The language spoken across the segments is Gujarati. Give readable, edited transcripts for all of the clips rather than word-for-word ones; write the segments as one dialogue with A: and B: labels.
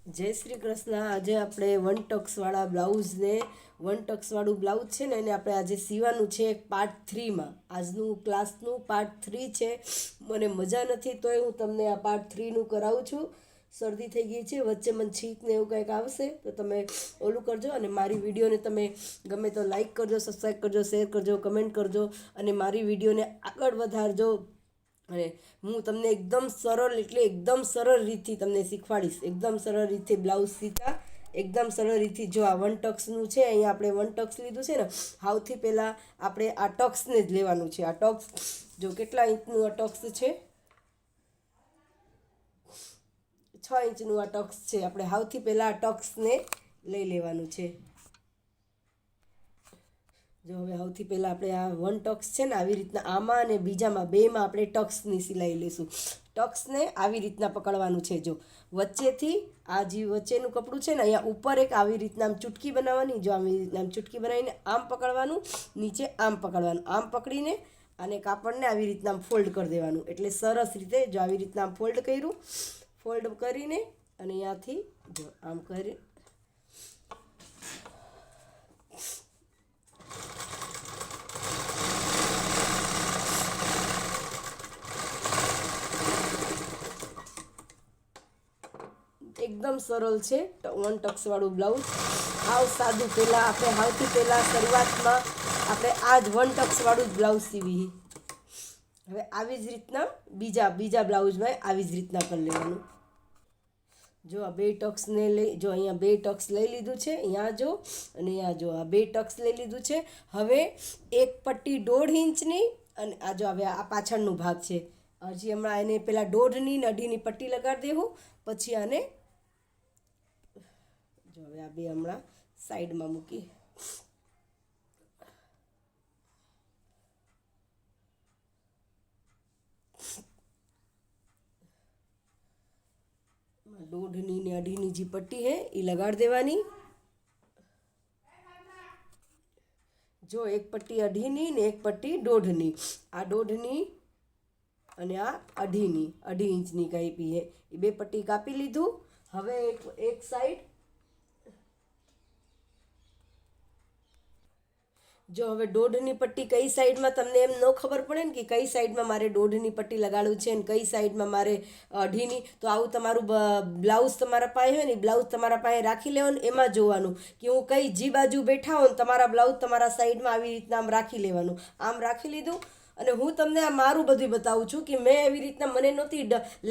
A: જય શ્રી કૃષ્ણ। આજે આપણે વન ટક્સવાળા બ્લાઉઝને વન ટક્સવાળું બ્લાઉઝ છે ને એને આપણે આજે સીવાનું છે પાર્ટ 3માં। આજનું ક્લાસનું પાર્ટ 3 છે। મને મજા નથી તોય હું તમને આ પાર્ટ 3નું કરાવું છું। શરદી થઈ ગઈ છે, વચ્ચે મને છીંક ને એવું કંઈક આવશે તો તમે ઓલું કરજો। અને મારી વિડીયોને તમે ગમે તો લાઈક કરજો, સબસ્ક્રાઈબ કરજો, શેર કરજો, કમેન્ટ કરજો અને મારી વિડીયોને આગળ વધારજો। અને હું તમને એકદમ સરળ એટલે એકદમ સરળ રીતથી તમને શીખવાડીશ। એકદમ સરળ રીતથી બ્લાઉઝ સીતા એકદમ સરળ રીતથી। જો આ વન ટક્સનું છે, અહીંયા આપણે વન ટક્સ લીધું છે ને, સૌથી પહેલાં આપણે આ ટક્સને જ લેવાનું છે। આ ટક્સ જો કેટલા ઇંચનું આ ટક્સ છે, 6 ઇંચનું આ ટક્સ છે। આપણે સૌથી પહેલાં આ ટક્સને લઈ લેવાનું છે। જો હવે સૌથી પહેલાં આપણે આ વન ટક્સ છે ને આવી રીતના આમાં અને બીજામાં બેમાં આપણે ટક્સની સિલાઈ લઈશું। ટક્સને આવી રીતના પકડવાનું છે। જો વચ્ચેથી આ જે વચ્ચેનું કપડું છે ને અહીંયા ઉપર એક આવી રીતના આમ ચૂટકી બનાવવાની। જો આવી રીતના આમ ચૂટકી બનાવીને આમ પકડવાનું, નીચે આમ પકડવાનું, આમ પકડીને અને કાપડને આવી રીતના આમ ફોલ્ડ કરી દેવાનું। એટલે સરસ રીતે જો આવી રીતના આમ ફોલ્ડ કર્યું, ફોલ્ડ કરીને અને અહીંયાથી જો આમ કરી એકદમ સરળ છે વન ટક્સવાળું બ્લાઉઝ। હાવ સાદું। પહેલાં આપણે સૌથી પહેલાં શરૂઆતમાં આપણે આ જ વન ટક્સવાળું જ બ્લાઉઝ સીવી। હવે આવી જ રીતના બીજા બ્લાઉઝમાં આવી જ રીતના કરી લેવાનું। જો આ બે ટક્સને લઈ જો અહીંયા બે ટક્સ લઈ લીધું છે, અહીંયા જો અને અહીંયા જો આ બે ટક્સ લઈ લીધું છે। હવે એક પટ્ટી 1.5 ઇંચની અને આ જો હવે આ પાછળનો ભાગ છે, હજી હમણાં એને પહેલાં 1.5ની ને 1.5ની પટ્ટી લગાડી દેવું, પછી આને જો હવે આ બે હમણાં સાઈડમાં મૂકી 1.5ની ને 1.5ની જે પટ્ટી है એ લગાડી દેવાની। જો એક પટ્ટી 1.5ની ને એક પટ્ટી 1.5ની। આ 1.5ની અને આ 1.5ની 2.5 ઇંચની કાપી है, એ બે પટ્ટી કાપી લીધું। હવે એક સાઈડ જો હવે 1.5ની પટ્ટી કઈ સાઈડમાં તમને એમ ન ખબર પડે ને કે કઈ સાઈડમાં મારે 1.5ની પટ્ટી લગાડવું છે અને કઈ સાઈડમાં મારે 2.5ની, તો આવું તમારું બ્લાઉઝ તમારા પાસે હોય ને બ્લાઉઝ તમારા પાસે રાખી લેવાનું। એમાં જોવાનું કે હું કઈ જી બાજુ બેઠા હોય ને તમારા બ્લાઉઝ તમારા સાઈડમાં આવી રીતના આમ રાખી લેવાનું। આમ રાખી લીધું અને હું તમને આ મારું બધું બતાવું છું કે મેં એવી રીતના મને નહોતી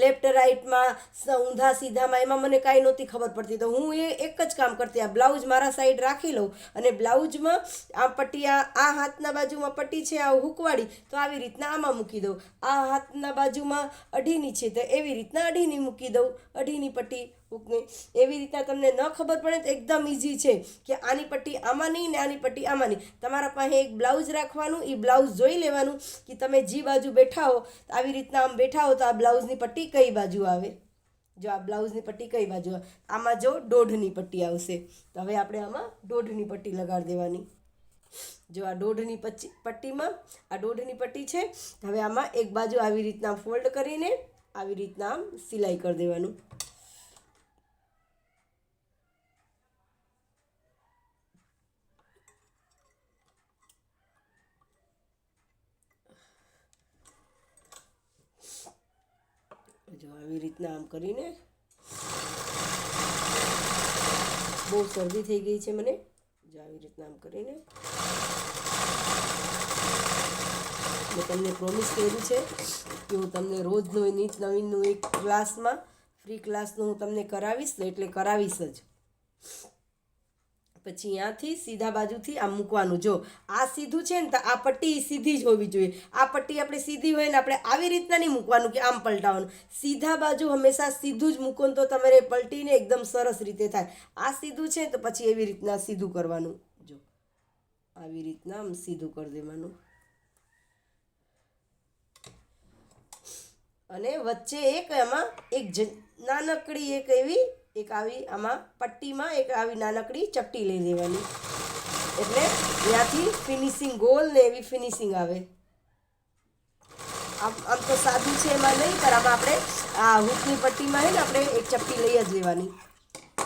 A: લેફ્ટ રાઈટમાં ઊંધા સીધામાં એમાં મને કાંઈ નહોતી ખબર પડતી, તો હું એ એક જ કામ કરતી, આ બ્લાઉઝ મારા સાઈડ રાખી લઉં અને બ્લાઉઝમાં આ પટ્ટી આ હાથના બાજુમાં પટ્ટી છે આ હૂકવાડી તો આવી રીતના આમાં મૂકી દઉં। આ હાથના બાજુમાં 2.5ની છે તો એવી રીતના 2.5ની મૂકી દઉં, 2.5ની પટ્ટી હૂકને। એવી રીતના તમને ન ખબર પડે તો એકદમ ઇઝી છે કે આની પટ્ટી આમાં નહીં ને આની પટ્ટી આમાં નહીં। તમારા પાસે એક બ્લાઉઝ રાખવાનું, એ બ્લાઉઝ જોઈ લેવાનું કે તમે જે બાજુ બેઠા હો આવી રીતના આમ બેઠા હો તો આ બ્લાઉઝની પટ્ટી કઈ બાજુ આવે। જો આ બ્લાઉઝની પટ્ટી કઈ બાજુ આવે, આમાં જો 1.5ની પટ્ટી આવશે તો હવે આપણે આમાં 1.5ની પટ્ટી લગાડી દેવાની। જો આ 1.5ની પટ્ટીમાં આ 1.5ની પટ્ટી છે, હવે આમાં એક બાજુ આવી રીતના ફોલ્ડ કરીને આવી રીતના આમ સિલાઈ કરી દેવાનું। જો આવી રીતના આમ કરીને બહુ શરદી થઈ ગઈ છે મને, જો આવી રીતના આમ કરીને મેં તમને પ્રોમિસ કર્યું છે કે હું તમને રોજનું નીત નવીનનું એક ક્લાસમાં ફ્રી ક્લાસનું હું તમને કરાવીશ ને એટલે કરાવીશ જ। પછી અહીંયાથી સીધા બાજુથી આમ મૂકવાનું। જો આ સીધું છે ને તો આ પટ્ટી સીધી જ હોવી જોઈએ। આ પટ્ટી આપણે સીધી હોય ને આપણે આવી રીતના નહીં મૂકવાનું કે આમ પલટાવવાનું, સીધા બાજુ હંમેશા સીધું જ મૂકો તો તમારે પલટીને એકદમ સરસ રીતે થાય। આ સીધું છે તો પછી એવી રીતના સીધું કરવાનું। જો આવી રીતના આમ સીધું કરી દેવાનું અને વચ્ચે એક એમાં એક નાનકડી એક એવી એક આવી આમાં પટ્ટીમાં એક આવી નાનકડી ચપટી લઈ લેવાની, એટલે ત્યાંથી ફિનિશિંગ ગોલ ને એવી ફિનિશિંગ આવે। આમ તો સાદું છે એમાં નહીં, પણ આમાં આપણે આ હૂકની પટ્ટીમાં હે ને આપણે એક ચપટી લઈ જ લેવાની।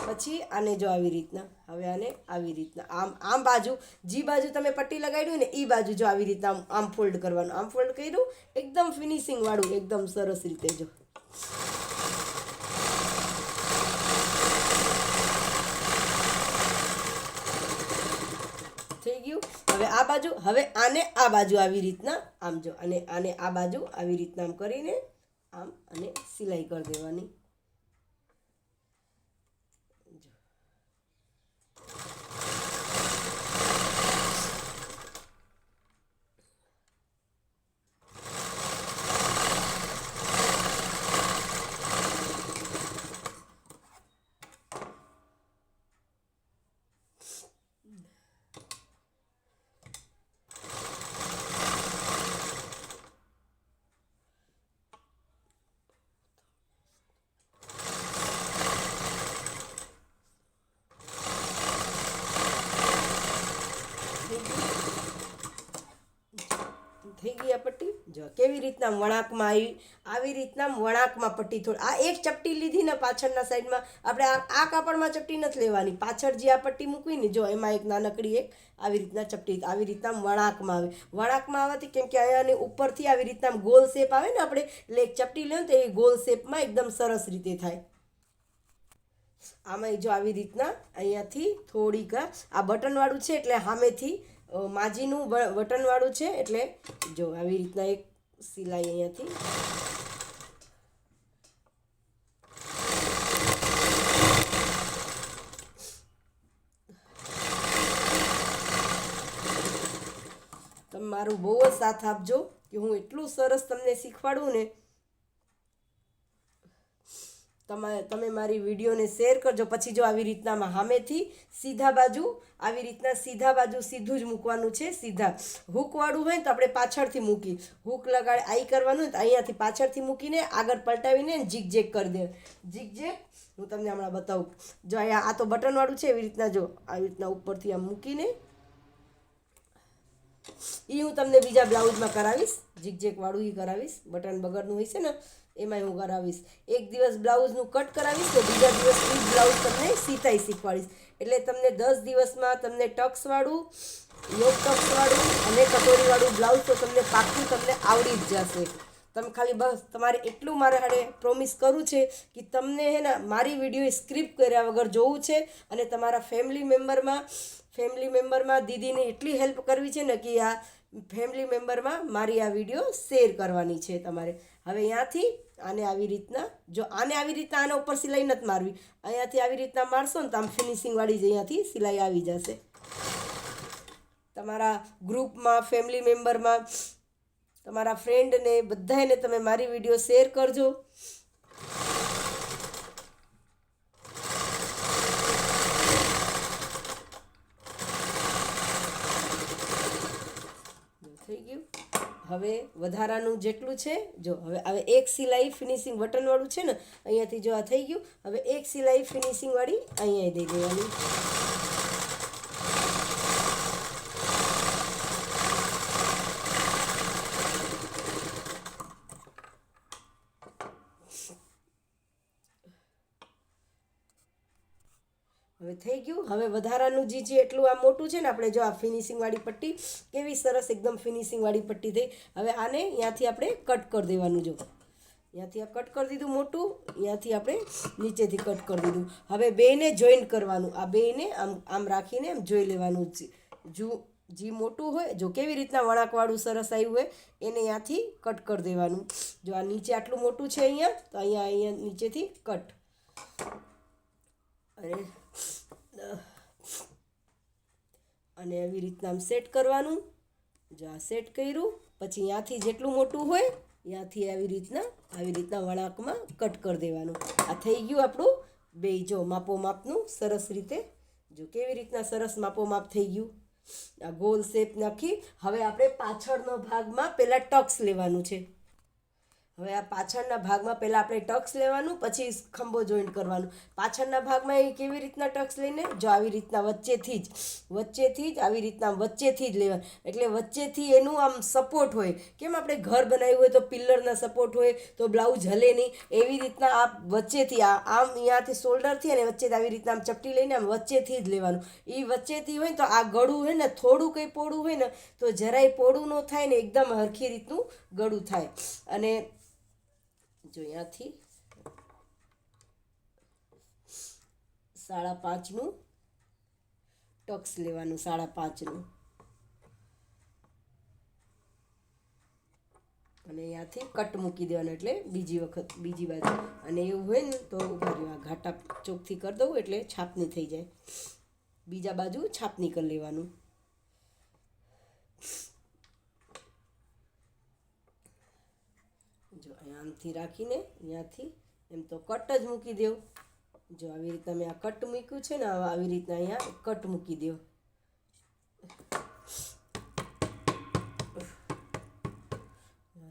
A: પછી આને જો આવી રીતના, હવે આને આવી રીતના આમ બાજુ, જે બાજુ તમે પટ્ટી લગાડ્યું ને એ બાજુ જો આવી રીતના આમ ફોલ્ડ કરવાનું. આમ ફોલ્ડ કર્યું, એકદમ ફિનિશિંગ વાળું, એકદમ સરસ રીતે જો. થઈ ગયું. હવે આ બાજુ, હવે આને આ બાજુ આવી રીતના આમ જો, અને આને આ બાજુ આવી રીતના આમ કરીને આમ અને સિલાઈ કરી દેવાની. થઈ ગઈ આ પટ્ટી. જો કેવી રીતના વળાંકમાં આવી રીતના વળાંકમાં પટ્ટી થોડી, આ એક ચપટી લીધી ને પાછળના સાઈડમાં, આપણે આ કાપડમાં ચપટી નથી લેવાની, પાછળ જે આ પટ્ટી મૂકવી ને જો એમાં એક નાનકડી એક આવી રીતના ચપટી, આવી રીતના વળાંકમાં આવે. વળાંકમાં આવવાથી કેમ કે અહીંયાની ઉપરથી આવી રીતના ગોલ શેપ આવે ને, આપણે એટલે એક ચપટી લે તો એ ગોલ શેપમાં એકદમ સરસ રીતે થાય. આમાં જો આવી રીતના અહીંયાથી થોડીક આ બટનવાળું છે એટલે સામેથી માજીનું બટનવાળું છે એટલે જો આવી રીતના એક સિલાઈ અહીંયાથી. તમે મારું બહુ જ સાથ આપજો કે હું એટલું સરસ તમને શીખવાડું ને. તમે મારી વિડીયોને શેર કરજો. પછી જો આવી રીતના સામેથી સીધા બાજુ આવી રીતના સીધા બાજુ સીધું જ મૂકવાનું છે. સીધા હૂકવાળું હોય ને તો આપણે પાછળથી મૂકી, હૂક લગાડ આઈ કરવાનું હોય તો અહીંયાથી પાછળથી મૂકીને આગળ પલટાવીને ઝીકઝેક કરી દે. ઝીકઝેક હું તમને હમણાં બતાવું. જો અહીંયા આ તો બટનવાળું છે, એવી રીતના જો આવી રીતના ઉપરથી આમ મૂકીને એ હું તમને બીજા બ્લાઉઝમાં કરાવીશ, ઝીકઝેકવાળું એ કરાવીશ. બટન વગરનું હોય છે ને એમાંય હું કરાવીશ. એક દિવસ બ્લાઉઝનું કટ કરાવીશ તો બીજા દિવસ એ બ્લાઉઝ તમને સીતાઈ શીખવાડીશ. એટલે તમને 10 દિવસમાં તમને ટક્સવાળું, યોગ ટક્સવાળું અને કટોરીવાળું બ્લાઉઝ તો તમને પાક્કું તમને આવડી જ જશે. તમે ખાલી બસ તમારે એટલું મારે હારે પ્રોમિસ કરવું છે કે તમને હે ને મારી વિડીયો સ્ક્રિપ્ટ કર્યા વગર જોવું છે અને તમારા ફેમિલી મેમ્બરમાં દીદીને એટલી હેલ્પ કરવી છે ને કે આ ફેમિલી મેમ્બરમાં મારી આ વિડીયો શેર કરવાની છે તમારે. હવે અહીંયાથી આને આવી રીતના જો આને આવી રીતના આના ઉપર સિલાઈ નથી મારવી, અહીંયાથી આવી રીતના મારશો ને તો આમ ફિનિશિંગવાળી જ અહીંયાથી સિલાઈ આવી જશે. તમારા ગ્રુપમાં, ફેમિલી મેમ્બરમાં, તમારા ફ્રેન્ડને બધાને તમે મારી વિડીયો શેર કરજો. થઈ ગયું. હવે વધારાનું જેટલું છે જો હવે એક સિલાઈ ફિનિશિંગ બટનવાળું છે ને અહીંયાથી જો આ થઈ ગયું. હવે એક સિલાઈ ફિનિશિંગવાળી અહીંયા દઈ દેવાની. હવે થઈ ગયું. હવે વધારાનું જે એટલું આ મોટું છે ને આપણે જો આ ફિનિશિંગવાળી પટ્ટી કેવી સરસ એકદમ ફિનિશિંગવાળી પટ્ટી થઈ. હવે આને અહીંયાથી આપણે કટ કરી દેવાનું. જો અહીંયાથી આ કટ કરી દીધું મોટું, અહીંયાથી આપણે નીચેથી કટ કરી દીધું. હવે બેને જોઈન્ટ કરવાનું. આ બેને આમ રાખીને આમ જોઈ લેવાનું. જે મોટું હોય જો કેવી રીતના વળાંકવાળું સરસ આવ્યું હોય એને અહીંયાથી કટ કરી દેવાનું. જો આ નીચે આટલું મોટું છે અહીંયા તો અહીંયા નીચેથી કટ. અને આવી રીતના આમ સેટ કરવાનું. જો આ સેટ કર્યું પછી અહીંયાથી જેટલું મોટું હોય અહીંયાથી આવી રીતના વળાંકમાં કટ કરી દેવાનું. આ થઈ ગયું આપણું બે જો માપોમાપનું સરસ રીતે. જો કેવી રીતના સરસ માપોમાપ થઈ ગયું. આ ગોલ શેપ નાખી. હવે આપણે પાછળનો ભાગમાં પહેલાં ટક્સ લેવાનું છે. હવે આ પાછળના ભાગમાં પહેલાં આપણે ટક્સ લેવાનું, પછી ખંભો જોઈન્ટ કરવાનું. પાછળના ભાગમાં એ કેવી રીતના ટક્સ લઈને, જો આવી રીતના વચ્ચેથી જ આવી રીતના વચ્ચેથી જ લેવાનું. એટલે વચ્ચેથી એનું આમ સપોર્ટ હોય. કેમ આપણે ઘર બનાવ્યું હોય તો પિલ્લરના સપોર્ટ હોય તો બ્લાઉઝ હલે નહીં, એવી રીતના આ વચ્ચેથી આમ અહીંયાથી શોલ્ડરથી અને વચ્ચેથી આવી રીતના આમ ચપટી લઈને આમ વચ્ચેથી જ લેવાનું. એ વચ્ચેથી હોય ને તો આ ગળું હોય ને થોડું કંઈ પોળું હોય ને તો જરાય પોળું ન થાય ને, એકદમ હરખી રીતનું ગળું થાય. અને જો અહીંયાથી 5.5નું ટક્સ લેવાનું, 5.5નું, અને અહીંયાથી કટ મૂકી દેવાનું, એટલે બીજી બાજુ. અને એવું હોય ને તો ઉભા રહ્યો, ઘાટા ચોકથી કરી દઉં એટલે છાપની થઈ જાય. બીજા બાજુ છાપની કરી લેવાનું. જો આમથી રાખીને અહીંયાથી એમ તો કટ જ મૂકી દો. જો આવી રીતના મેં આ કટ મૂક્યું છે ને, આવી રીતના અહીંયા કટ મૂકી દો.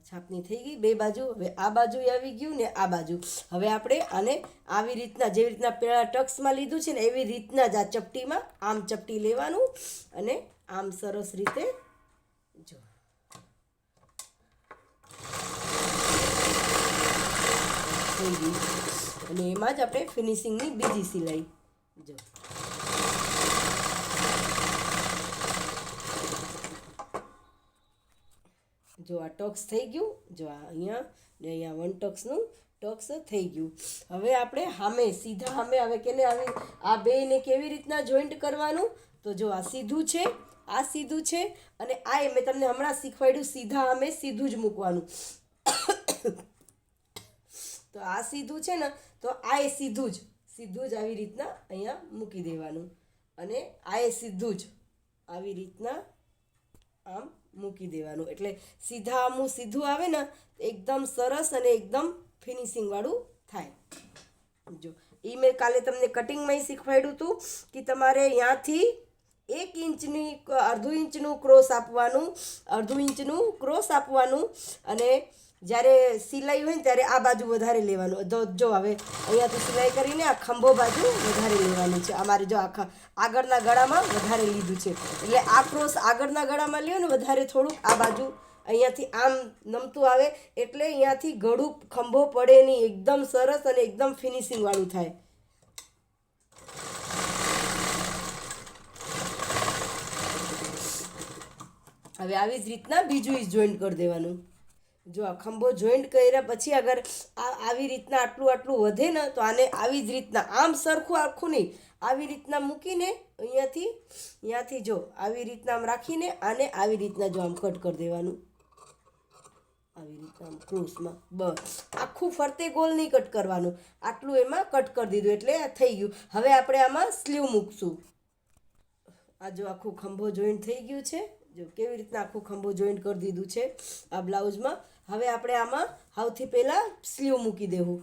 A: છાપની થઈ ગઈ બે બાજુ. હવે આ બાજુ આવી ગયું ને આ બાજુ. હવે આપણે આને આવી રીતના, જેવી રીતના પેલા ટક્સમાં લીધું છે ને એવી રીતના જ આ ચપટીમાં આમ ચપટી લેવાનું અને આમ સરસ રીતે જો થઈ ગઈ. અને એમાં જ આપણે ફિનિશિંગની બીજી સિલાઈ જો આ ટક્સ થઈ ગયું. જો આ અહીંયા ને અહીંયા 1 ટક્સનું ટક્સ થઈ ગયું. હવે આપણે સીધા સામે હવે કેને આવી આ બેને કેવી રીતના જોઈન્ટ કરવાનું, તો જો આ સીધું છે, આ સીધું છે, અને આ મેં તમને હમણાં શીખવાડ્યું સીધા સામે સીધું જ મૂકવાનું. તો આ સીધું છે ને તો આ એ સીધું જ આવી રીતના અહીંયા મૂકી દેવાનું. અને આ એ સીધું જ આવી રીતના આમ મૂકી દેવાનું. એટલે સીધું આવે ને એકદમ સરસ અને એકદમ ફિનિશિંગવાળું થાય. જો એ મેં કાલે તમને કટિંગમાં શીખવાડ્યું હતું કે તમારે અહીંયાથી 1 ઇંચની અડધું ઇંચનું ક્રોસ આપવાનું, અને જ્યારે સિલાઈ હોય ને ત્યારે આ બાજુ વધારે લેવાનું. જો હવે અહીંયાથી સિલાઈ કરીને આ ખંભો બાજુ વધારે લેવાનું છે. અમારે જો આખા આગળના ગળામાં વધારે લીધું છે, એટલે આ ક્રોસ આગળના ગળામાં લ્યો ને વધારે થોડુંક આ બાજુ અહીંયાથી આમ નમતું આવે, એટલે અહીંયાથી ગળું ખંભો પડે નહીં, એકદમ સરસ અને એકદમ ફિનિશિંગવાળું થાય. હવે આવી જ રીતના બીજું જોઈન્ટ કરી દેવાનું. જો આ ખંભો જોઈન્ટ કર્યા પછી અગર આવી રીતના આટલું વધે ને તો આને આવી જ રીતના આમ સરખું આખું નહીં, આવી રીતના મૂકીને અહીંયાથી જો આવી રીતના આમ રાખીને આને આવી રીતના જો આમ કટ કરી દેવાનું. આવી રીતના આમ ક્રોસમાં બસ આખું ફરતે ગોલ નહીં કટ કરવાનું, આટલું એમાં કટ કરી દીધું એટલે આ થઈ ગયું. હવે આપણે આમાં સ્લીવ મૂકશું. આ જો આખું ખંભો જોઈન્ટ થઈ ગયું છે. જો કેવી રીતના આખું ખંભો જોઈન્ટ કરી દીધું છે આ બ્લાઉઝમાં. હવે આપણે આમાં સૌથી પહેલાં સ્લીવ મૂકી દેવું.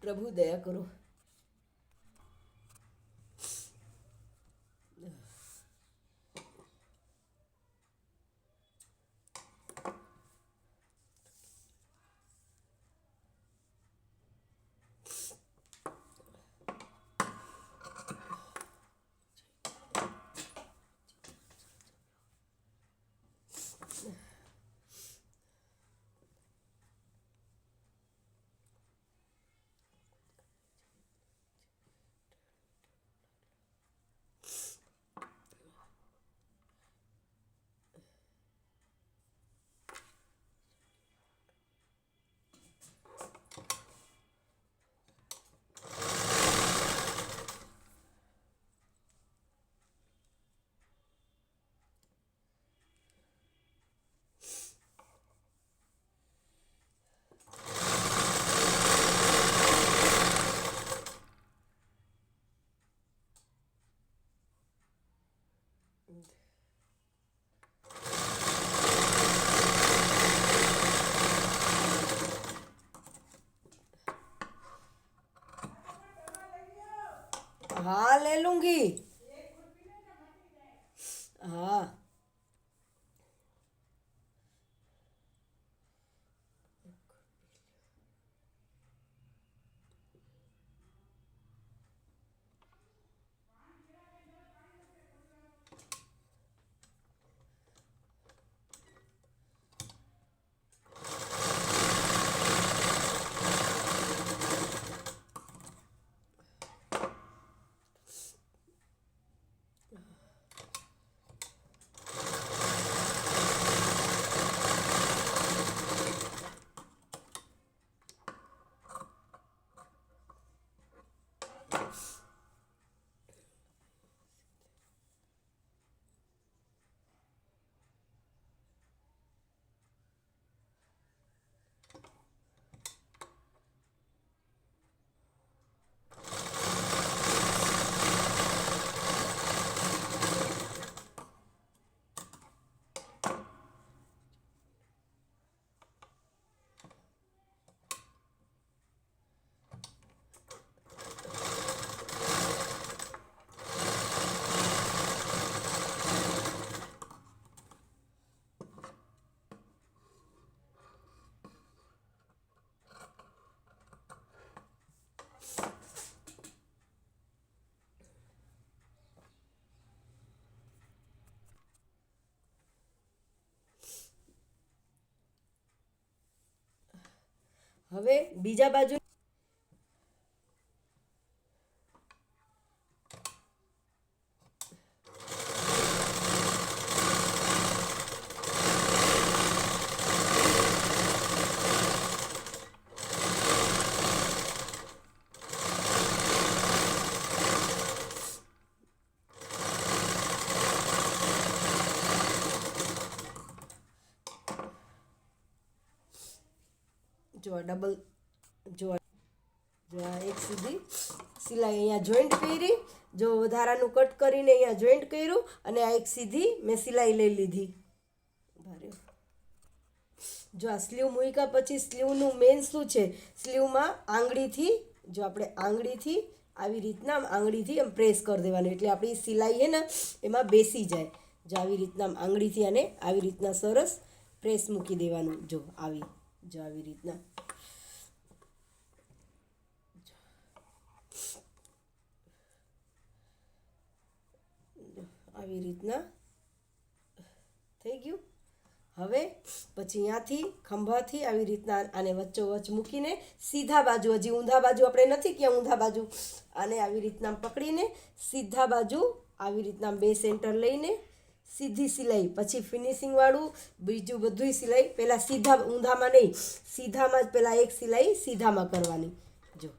A: પ્રભુ દયા કરો. हाँ ले लूंगी। हाँ। હવે બીજા બાજુ જો ડબલ જો જો આ એક સીધી સિલાઈ અહીંયા જોઈન્ટ કરી, જો વધારાનું કટ કરીને અહીંયા જોઈન્ટ કર્યું અને આ એક સીધી મેં સિલાઈ લઈ લીધી. જો આ સ્લીવ મૂક્યા પછી સ્લીવનું મેઇન શું છે, સ્લીવમાં આંગળીથી જો આપણે આંગળીથી આવી રીતના આંગળીથી એમ પ્રેસ કરી દેવાનું એટલે આપણી સિલાઈ છે ને એમાં બેસી જાય. જો આવી રીતના આંગળીથી આને આવી રીતના સરસ પ્રેસ મૂકી દેવાનું. જો આવી રીતના આવી રીતના થઈ ગયું. હવે પછી અહીંયાથી ખંભાથી આવી રીતના આને વચ્ચોવચ્ચ મૂકીને સીધા બાજુ, હજી ઊંધા બાજુ આપણે નથી ક્યાં ઊંધા બાજુ, આને આવી રીતના પકડીને સીધા બાજુ આવી રીતના 2 સેન્ટર લઈને સીધી સિલાઈ, પછી ફિનિશિંગવાળું બીજું બધું સિલાઈ પહેલાં સીધા ઊંધામાં નહીં, સીધામાં જ પહેલાં એક સિલાઈ સીધામાં કરવાની. જો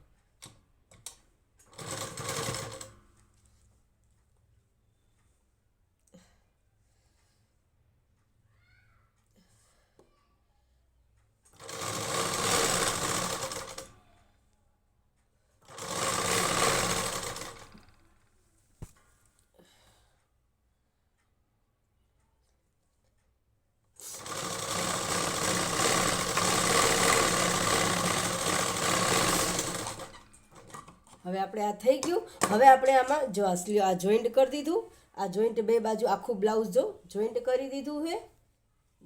A: હવે આપણે આ થઈ ગયું. હવે આપણે આમાં જો આ જોઈન્ટ કરી દીધું, આ જોઈન્ટ 2 બાજુ આખું બ્લાઉઝ જો જોઈન્ટ કરી દીધું છે.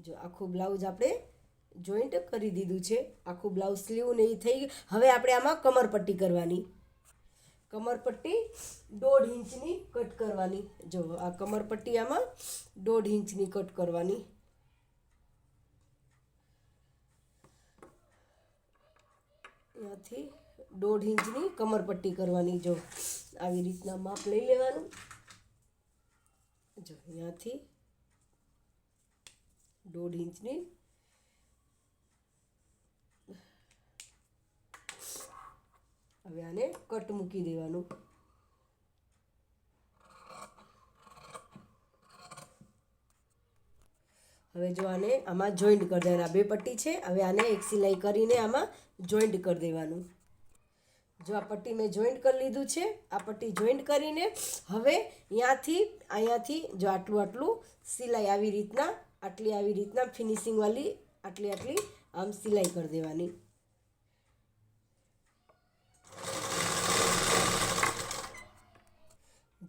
A: જો આખું બ્લાઉઝ આપણે જોઈન્ટ કરી દીધું છે, આખું બ્લાઉઝ સ્લીવ ને એ થઈ ગયું. હવે આપણે આમાં કમરપટ્ટી કરવાની. કમરપટ્ટી 1.5 ઇંચની કટ કરવાની. જો આ કમરપટ્ટી આમાં 1.5 ઇંચની કટ કરવાની. અહીંયાથી 1.5 ઇંચની કમરપટ્ટી કરવાની. જો આવી રીતના માપ લઈ લેવાનું. જો અહીંયાથી 1.5 ઇંચની હવે આને કટ મૂકી દેવાનું. હવે જો આને આમાં જોઈન્ટ કરી દેવાના. 2 પટ્ટી છે, હવે આને એક સિલાઈ કરીને આમાં જોઈન્ટ કરી દેવાનું. જો આ પટ્ટી મેં જોઈન્ટ કરી લીધું છે, આ પટ્ટી જોઈન્ટ કરીને હવે અહીંયાથી જો આટલું સિલાઈ આવી રીતના આવી રીતના ફિનિશિંગવાળી આટલી આમ સિલાઈ કરી દેવાની.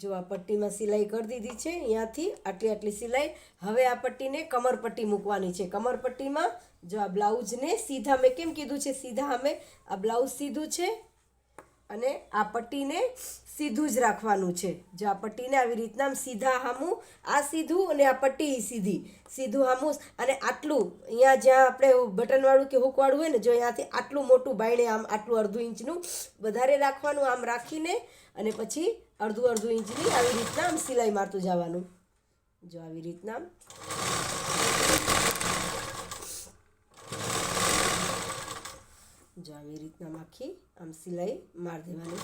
A: જો આ પટ્ટીમાં સિલાઈ કરી દીધી છે, અહીંયાથી આટલી આટલી સિલાઈ. હવે આ પટ્ટીને કમરપટ્ટી મૂકવાની છે. કમરપટ્ટીમાં જો આ બ્લાઉઝને સીધા, મેં કેમ કીધું છે સીધા, અમે આ બ્લાઉઝ સીધું છે અને આ પટ્ટીને સીધું જ રાખવાનું છે. જો આ પટ્ટીને આવી રીતના આમ સીધા હામું, આ સીધું અને આ પટ્ટી સીધી, સીધું હામું. અને આટલું અહીંયા જ્યાં આપણે બટનવાળું કે હુકવાળું હોય ને, જો અહીંયાથી આટલું મોટું બાયણે આમ આટલું અડધું ઇંચનું વધારે રાખવાનું, આમ રાખીને અને પછી અડધું ઇંચની આવી રીતના આમ સિલાઈ મારતું જવાનું. જો આવી રીતના જો આવી રીતના આખી આમ સિલાઈ માર દેવાની.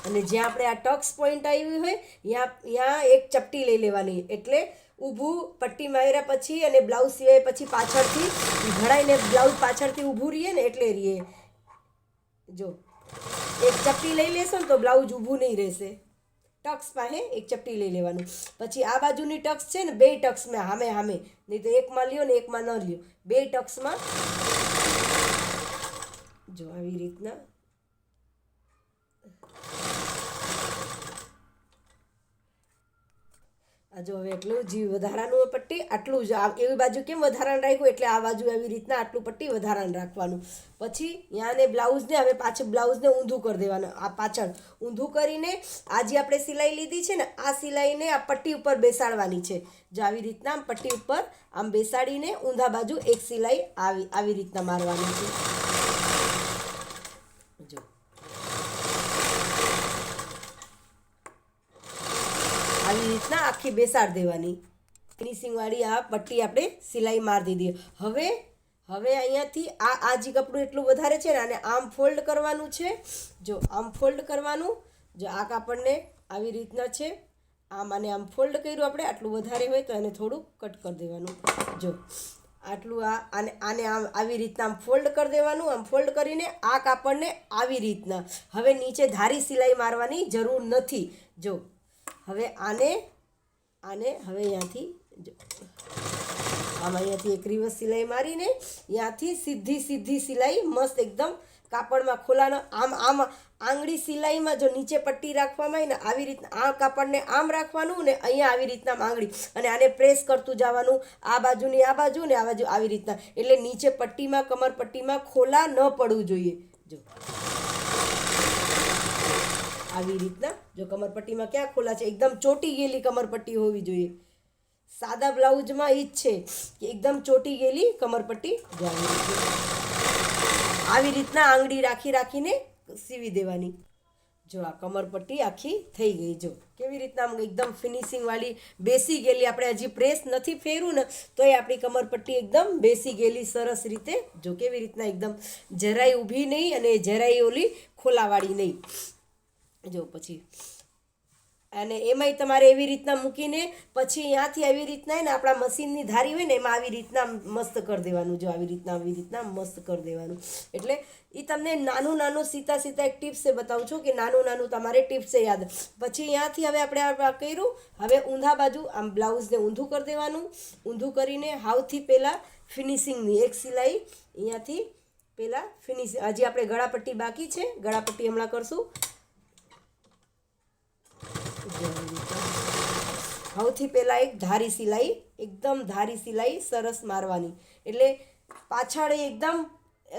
A: અને જ્યાં આપણે આ ટક્સ પોઈન્ટ આવ્યું હોય ત્યાં એક ચપટી લઈ લેવાની. એટલે ઊભું પટ્ટી માર્યા પછી અને બ્લાઉઝ સિવાય પછી પાછળથી ઘડાઈને બ્લાઉઝ પાછળથી ઊભું રહીએ ને એટલે રહીએ. જો એક ચપટી લઈ લેશો ને તો બ્લાઉઝ ઊભું નહીં રહેશે. ટક્સ પાસે એક ચપટી લઈ લેવાનું. પછી આ બાજુની ટક્સ છે ને, બે ટક્સમાં હામે હામે, નહીં તો એકમાં લ્યો ને એકમાં ન લ્યો, બે ટક્સમાં જો આવી રીતના આ જો. હવે એટલું જે વધારાનું પટ્ટી આટલું જ, એવી બાજુ કેમ વધારાનું રાખ્યું એટલે આ બાજુ આવી રીતના આટલું પટ્ટી વધારાનું રાખવાનું. પછી ત્યાંને બ્લાઉઝને હવે પાછું બ્લાઉઝને ઊંધું કરી દેવાનું. આ પાછળ ઊંધું કરીને આ જે આપણે સિલાઈ લીધી છે ને, આ સિલાઈને આ પટ્ટી ઉપર બેસાડવાની છે. જો આવી રીતના આમ પટ્ટી ઉપર આમ બેસાડીને ઊંધા બાજુ એક સિલાઈ આવી રીતના મારવાની છે. જો આવી રીતના આખી બેસાડ દેવાની. ફિનિશિંગવાળી આ પટ્ટી આપણે સિલાઈ મારી દીધી. હવે અહીંયાથી આ જે કપડું એટલું વધારે છે ને, આને આમ ફોલ્ડ કરવાનું છે. જો આમ ફોલ્ડ કરવાનું. જો આ કાપડને આવી રીતના છે, આને આમ ફોલ્ડ કર્યું આપણે. આટલું વધારે હોય તો એને થોડું કટ કરી દેવાનું. જો આટલું આને આમ આવી રીતના આમ ફોલ્ડ કરી દેવાનું. આમ ફોલ્ડ કરીને આ કાપડને આવી રીતના હવે નીચે ધારી સિલાઈ મારવાની જરૂર નથી. જો હવે આને હવે અહીંયાથી જો આમ અહીંયાથી એક રિવર્સ સિલાઈ મારીને અહીંયાથી સીધી સિલાઈ મસ્ત એકદમ કાપડમાં ખોલાનો. આમ આંગળી સિલાઈમાં જો નીચે પટ્ટી રાખવામાં આવે ને, આવી રીતના આ કાપડને આમ રાખવાનું ને અહીંયા આવી રીતના આંગળી, અને આને પ્રેસ કરતું જવાનું. આ બાજુની આ બાજુ ને આ બાજુ આવી રીતના. એટલે નીચે પટ્ટીમાં, કમર પટ્ટીમાં ખોલા ન પડવું જોઈએ. જો આવી રીતના. જો કમરપટ્ટીમાં ક્યાં ખોલા છે, એકદમ ચોટી ગયેલી કમરપટ્ટી હોવી જોઈએ. સાદા બ્લાઉઝમાં એ જ છે કે એકદમ ચોટી ગયેલી કમરપટ્ટી જો આવી રીતના આંગળી રાખીને સીવી દેવાની. જો આ કમરપટ્ટી આખી થઈ ગઈ. જો કેવી રીતના આમ એકદમ ફિનિશિંગવાળી બેસી ગયેલી. આપણે હજી પ્રેસ નથી ફેર્યું ને તોય આપણી કમરપટ્ટી એકદમ બેસી ગયેલી સરસ રીતે. જો કેવી રીતના એકદમ જરાય ઊભી નહીં અને જરાય ઓલી ખોલાવાળી નહીં. જો પછી અને એમાંય તમારે એવી રીતના મૂકીને પછી અહીંયાથી આવી રીતના ને આપણા મશીનની ધારી હોય ને એમાં આવી રીતના મસ્ત કરી દેવાનું. જો આવી રીતના મસ્ત કરી દેવાનું. એટલે એ તમને નાનું સીતા એક ટિપ્સે બતાવું છું કે નાનું તમારે ટિપ્સે યાદ. પછી અહીંયાથી હવે આપણે આ કર્યું. હવે ઊંધા બાજુ આમ બ્લાઉઝને ઊંધું કરી દેવાનું. ઊંધું કરીને હાવથી પહેલાં ફિનિશિંગની એક સિલાઈ અહીંયાથી પહેલાં ફિનિશિંગ. હજી આપણે ગળાપટ્ટી બાકી છે, ગળાપટ્ટી હમણાં કરશું. સૌથી પહેલાં એક ધારી સિલાઈ, એકદમ ધારી સિલાઈ સરસ મારવાની. એટલે પાછળ એકદમ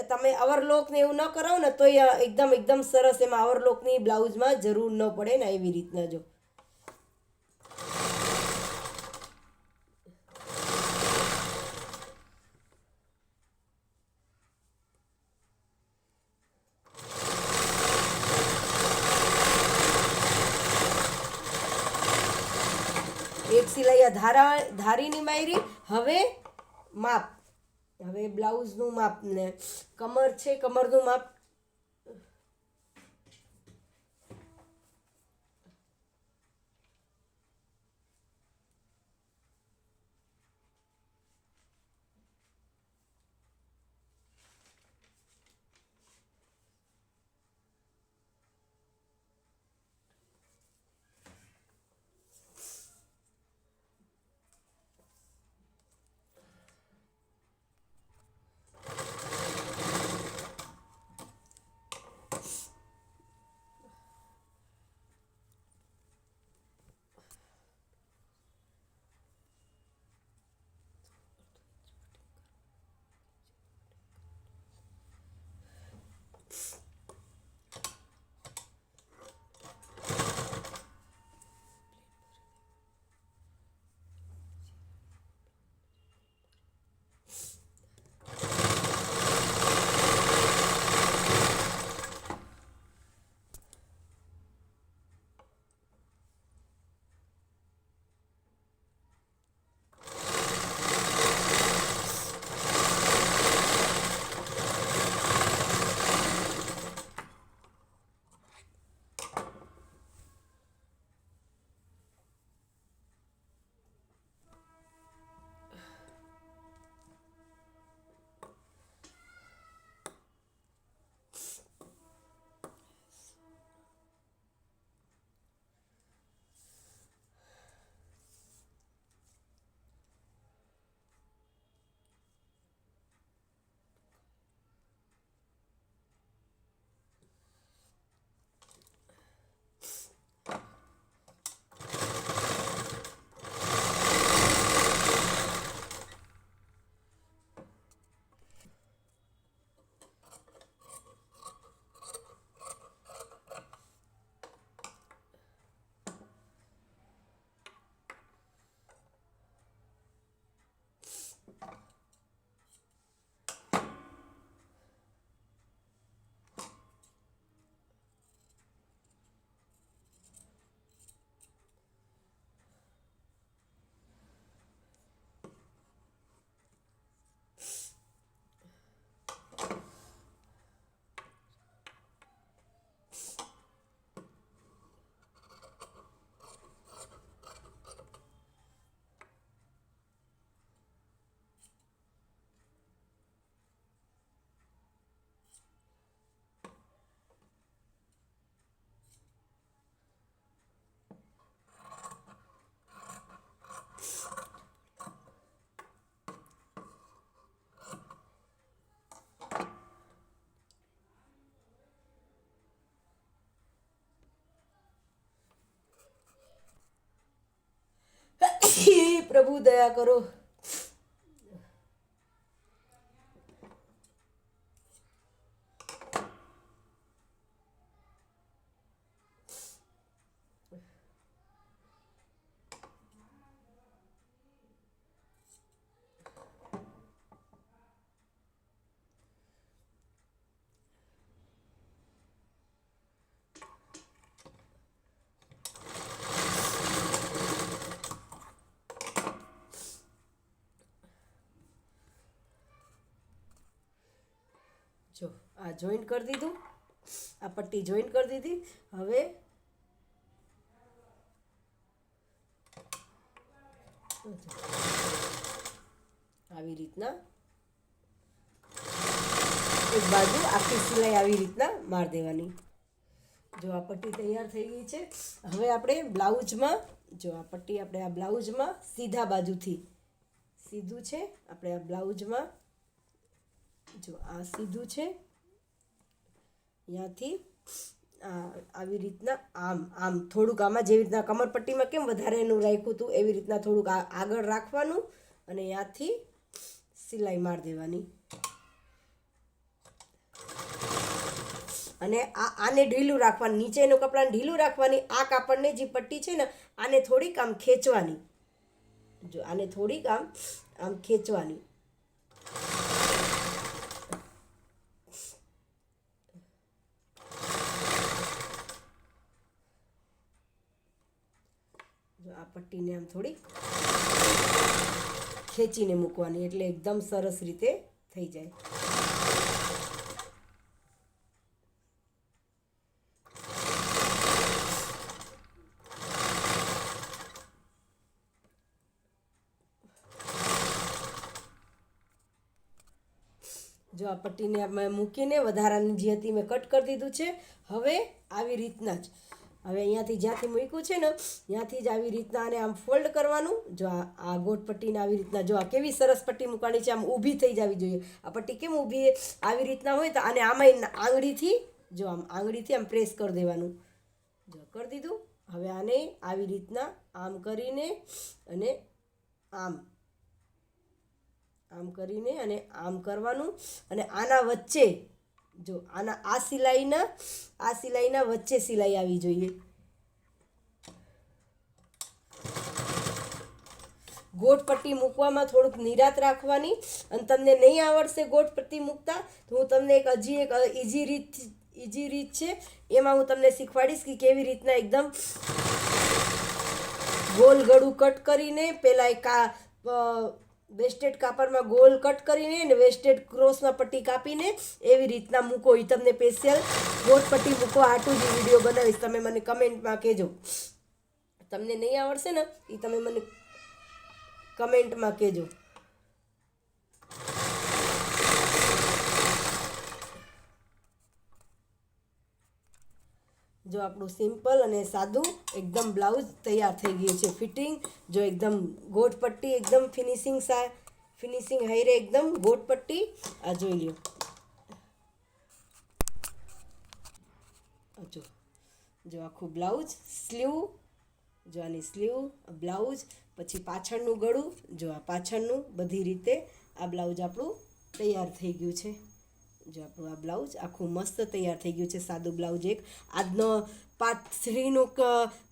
A: તમે ઓવરલોક ને એવું ન કરાવો ને તો એકદમ સરસ એમાં ઓવરલોકની બ્લાઉઝમાં જરૂર ન પડે ને એવી રીતના. જો એક સિલાઈ ધારીની મારી. હવે માપ, હવે બ્લાઉઝનું માપ ને કમર છે, કમરનું માપ હે પ્રભુ દયા કરો। જો આ જોઈન્ટ કરી દીધું, આ પટ્ટી જોઈન્ટ કરી દીધી। હવે આવી રીતના એક બાજુ આખી સિલાઈ આવી રીતના માર દેવાની। જો આ પટ્ટી તૈયાર થઈ ગઈ છે। હવે આપણે બ્લાઉઝમાં જો આ પટ્ટી આપણે આ બ્લાઉઝમાં સીધા બાજુથી સીધું છે, આપણે આ બ્લાઉઝમાં જો આ સીધું છે, અહીંયાથી આવી રીતના આમ આમ થોડુંક આમાં જેવી રીતના કમરપટ્ટીમાં કેમ વધારે એનું રાખ્યું હતું એવી રીતના થોડુંક આગળ રાખવાનું અને અહીંયાથી સિલાઈ માર દેવાની। અને આને ઢીલું રાખવાનું, નીચેનું કપડાને ઢીલું રાખવાની। આ કાપડને જે પટ્ટી છે ને આને થોડીક આમ ખેંચવાની, જો આને થોડીક આમ ખેંચવાની। જો આ પટ્ટીને આમ થોડી ખેંચીને મૂકવાની એટલે એકદમ સરસ રીતે થઈ જાય। જો આ પટ્ટીને મેં મૂકીને વધારાની જે હતી મેં કટ કરી દીધું છે। હવે આવી રીતના જ હવે અહીંયાથી જ્યાંથી મૂક્યું છે ને ત્યાંથી જ આવી રીતના આને આમ ફોલ્ડ કરવાનું। જો આ ગોટ પટ્ટીને આવી રીતના જો આ કેવી સરસ પટ્ટી મૂકવાની છે, આમ ઊભી થઈ જવી જોઈએ। આ પટ્ટી કેમ ઊભી આવી રીતના હોય તો આને આમાં આંગળીથી જો આમ આંગળીથી આમ પ્રેસ કરી દેવાનું। જો કરી દીધું। હવે આને આવી રીતના આમ કરીને અને આમ કરીને અને આમ કરવાનું અને આના વચ્ચે જો આના આ સિલાઈના વચ્ચે સિલાઈ આવી જોઈએ। ગોટ પટ્ટી મૂકવામાં થોડુંક નિરાત રાખવાની। અને તમને નહીં આવડશે ગોટ પટ્ટી મૂકતા તો હું તમને હજી એક ઇઝી રીત છે, એમાં હું તમને શીખવાડીશ કે કેવી રીતના એકદમ ગોલ ગળું કટ કરીને પહેલાં એક વેસ્ટેડ કાપડમાં ગોલ કટ કરીને અને વેસ્ટેડ ક્રોસમાં પટ્ટી કાપીને એવી રીતના મૂકો। એ તમને સ્પેશિયલ ગોટ પટ્ટી મૂકવા હાટું જ વિડીયો બનાવીશ। તમે મને કમેન્ટમાં કહેજો, તમને નહીં આવડશે ને એ તમે મને કમેન્ટમાં કહેજો। જો આપણું સિમ્પલ અને સાદું એકદમ બ્લાઉઝ તૈયાર થઈ ગયું છે। ફિટિંગ જો એકદમ ગોટ પટ્ટી એકદમ ફિનિશિંગ હાઈરે એકદમ ગોટ પટ્ટી આ જોઈ લ્યો। જો આખું બ્લાઉઝ સ્લીવ, જો આની સ્લીવ બ્લાઉઝ, પછી પાછળનું ગળું, જો આ પાછળનું બધી રીતે આ બ્લાઉઝ આપણું તૈયાર થઈ ગયું છે। જો આપણું આ બ્લાઉઝ આખું મસ્ત તૈયાર થઈ ગયું છે। સાદું બ્લાઉઝ એક આજનો પાર્ટ 3નું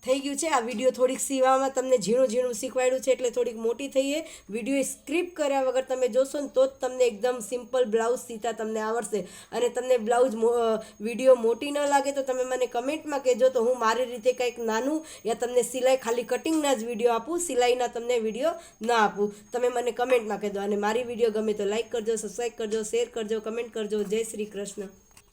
A: થઈ ગયું છે। આ વિડીયો થોડીક સીવામાં તમને ઝીણું શીખવાડ્યું છે એટલે થોડીક મોટી થઈએ। વિડીયો સ્ક્રિપ કર્યા વગર તમે જોશો ને તો જ તમને એકદમ સિમ્પલ બ્લાઉઝ સીતા તમને આવડશે। અને તમને બ્લાઉઝ વિડીયો મોટી ન લાગે તો તમે મને કમેન્ટમાં કહેજો, તો હું મારી રીતે કંઈક નાનું યા તમને સિલાઈ ખાલી કટિંગના જ વિડીયો આપું, સિલાઈના તમને વિડીયો ના આપું। તમે મને કમેન્ટમાં કહેજો અને મારી વિડીયો ગમે તો લાઈક કરજો, સબસ્ક્રાઈબ કરજો, શેર કરજો, કમેન્ટ કરજો। જય શ્રી કૃષ્ણ।